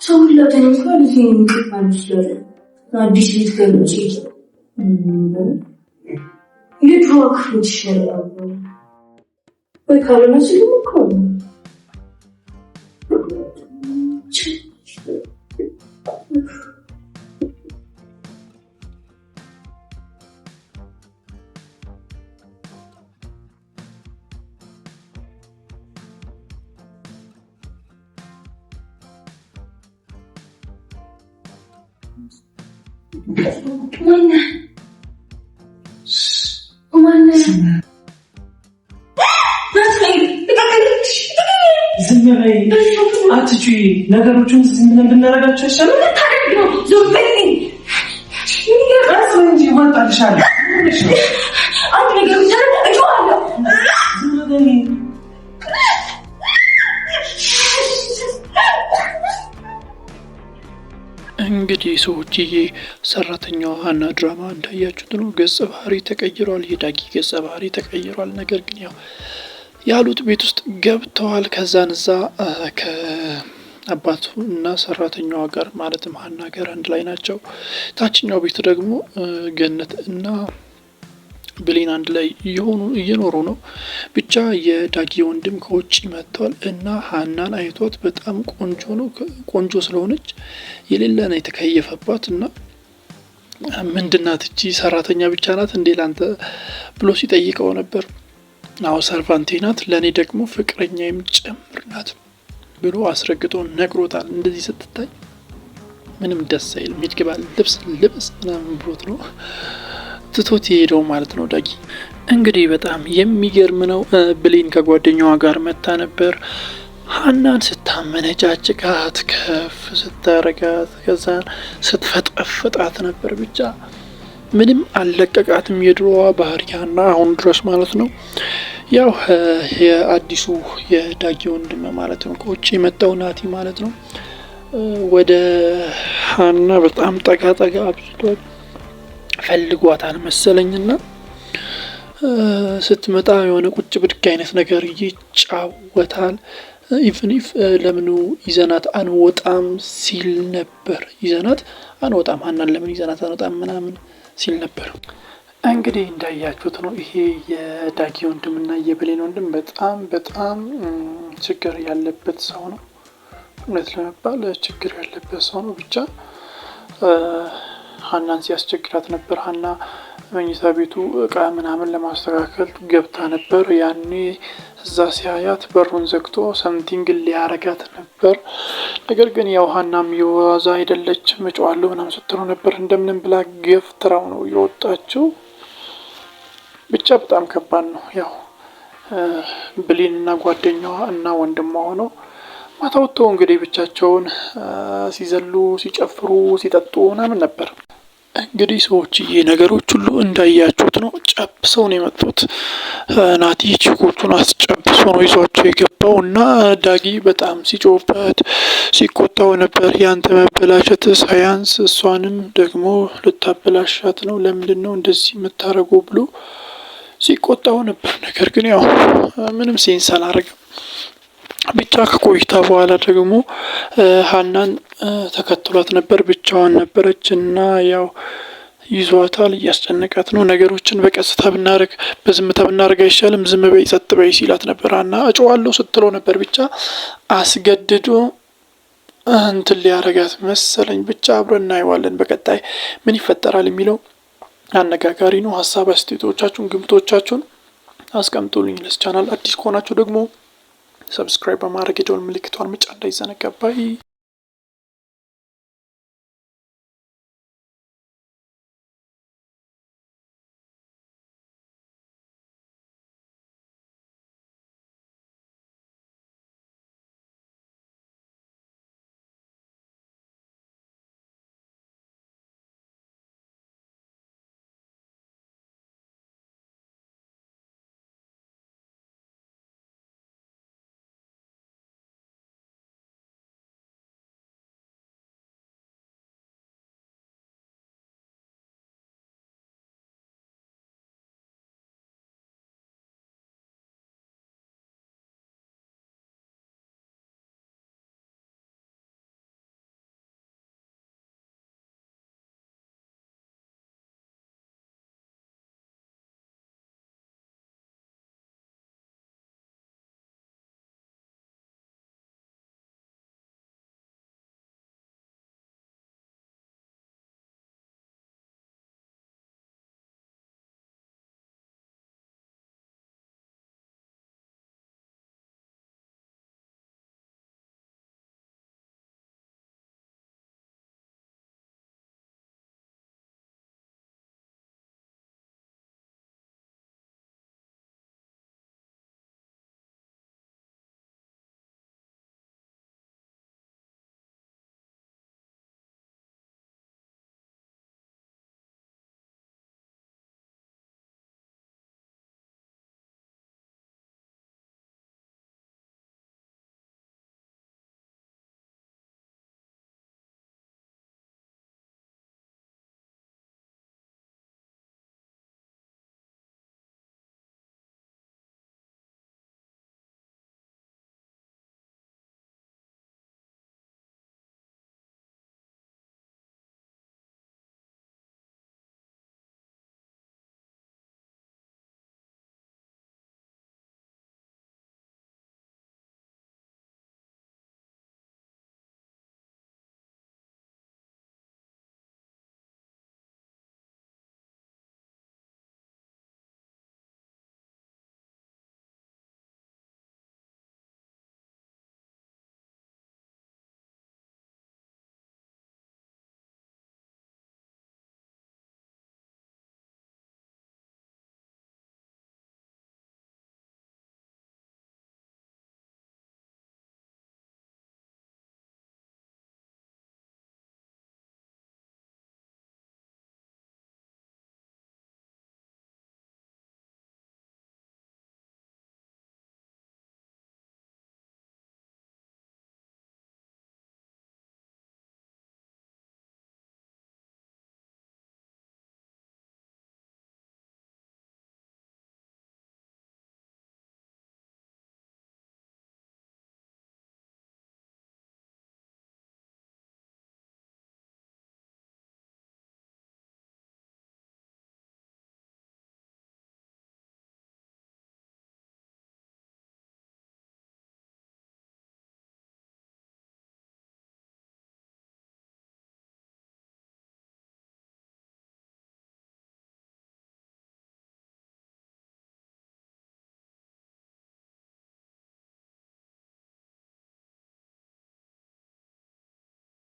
ሰው ለተንኳን እንቅፋን ይችላል አዲስ ቤት ገብቼ የድሮ ክፍል ይሻላል ወይ ካልሆነች እኮ ዝም በይ አትጩሂ። ነገሮችን ዝም ብለን ብናደርጋቸው ይሻላል። እንግዲህ ሰዎችዬ ሰራተኛዋ ሀና ድራማ እንዳያችሁት ነው። ገጸ ባህሪ ተቀይሯል። የዳጊ ገጸ ባህሪ ተቀይሯል። ነገር ግን ያው ያሉት ቤት ውስጥ ገብተዋል። ከዛን እዛ ከአባቱ እና ሰራተኛዋ ጋር ማለትም ሀና ጋር አንድ ላይ ናቸው። ታችኛው ቤት ደግሞ ገነት እና ብሌን አንድ ላይ እየኖሩ ነው። ብቻ የዳጊ ወንድም ከውጭ መጥቷል እና ሀናን አይቷት በጣም ቆንጆ ነው። ቆንጆ ስለሆነች የሌለ ነው የተከየፈባት እና ምንድናት እቺ ሰራተኛ ብቻ ናት እንዴ ላንተ ብሎ ሲጠይቀው ነበር። አዎ ሰርቫንቴ ናት፣ ለእኔ ደግሞ ፍቅረኛዬም ጭምር ናት ብሎ አስረግጦ ነግሮታል። እንደዚህ ስትታይ ምንም ደስ አይልም። ይግባል ልብስ ምናምን ብሎት ነው ትቶት የሄደው ማለት ነው። ዳጊ እንግዲህ በጣም የሚገርም ነው። ብሌን ከጓደኛዋ ጋር መታ ነበር። ሀናን ስታመነጫጭቃት ከፍ ስታረጋት ከዛን ስትፈጠፍጣት ነበር። ብቻ ምንም አልለቀቃትም። የድሮዋ ባህሪ ሀና አሁን ድረስ ማለት ነው። ያው የአዲሱ የዳጊ ወንድም ማለት ነው ከውጭ የመጣው ናቲ ማለት ነው ወደ ሀና በጣም ጠጋ አብዝቷል። ፈልጓታል መሰለኝና ስትመጣ የሆነ ቁጭ ብድግ አይነት ነገር ይጫወታል። ኢቭን ለምኑ ይዘናት አንወጣም ሲል ነበር። ይዘናት አንወጣም ሀናን ለምን ይዘናት አንወጣም ምናምን ሲል ነበር። እንግዲህ እንዳያችሁት ነው። ይሄ የዳጊ ወንድምና የብሌን ወንድም በጣም ችግር ያለበት ሰው ነው። እውነት ለመባል ችግር ያለበት ሰው ነው። ብቻ ሀናን ሲያስቸግራት ነበር። ሀና መኝታ ቤቱ እቃ ምናምን ለማስተካከል ገብታ ነበር። ያኔ እዛ ሲያያት በሩን ዘግቶ ሰምቲንግ ሊያረጋት ነበር። ነገር ግን ያው ሀናም የዋዛ አይደለችም። እጫዋለሁ ምናምን ስትለው ነበር። እንደምንም ብላ ገፍትራው ነው የወጣችው። ብቻ በጣም ከባድ ነው። ያው ብሌን እና ጓደኛዋ እና ወንድሟ ሆነው ማታ ወጥተው እንግዲህ ብቻቸውን ሲዘሉ ሲጨፍሩ ሲጠጡ ምናምን ነበር። እንግዲህ ሰዎችዬ ነገሮች ሁሉ እንዳያችሁት ነው። ጨብሰው ነው የመጡት። ናቲ ቺኮቹን አስጨብሶ ነው ይዟቸው የገባው እና ዳጊ በጣም ሲጮህበት ሲቆጣው ነበር። ያንተ መበላሸት ሳያንስ እሷንም ደግሞ ልታበላሻት ነው፣ ለምንድን ነው እንደዚህ የምታደርገው ብሎ ሲቆጣው ነበር። ነገር ግን ያው ምንም ሴንስ አላረግም። ብቻ ከቆይታ በኋላ ደግሞ ሀናን ተከትሏት ነበር። ብቻዋን ነበረች እና ያው ይዟታል፣ እያስጨነቃት ነው። ነገሮችን በቀስታ ብናደርግ በዝምታ ብናደርግ አይሻልም? ዝም በይ ጸጥ በይ ሲላት ነበር። ሀና እጮዋለሁ ስትለው ነበር። ብቻ አስገድዶ እንትን ሊያረጋት መሰለኝ። ብቻ አብረን እናየዋለን በቀጣይ ምን ይፈጠራል የሚለው አነጋጋሪ ነው። ሀሳብ አስተያየቶቻችሁን ግምቶቻችሁን አስቀምጡልኝ። ለዚህ ቻናል አዲስ ከሆናችሁ ደግሞ ሰብስክራይብ በማድረግ የደወል ምልክቷን ምጫ እንዳይዘነጋ። ባይ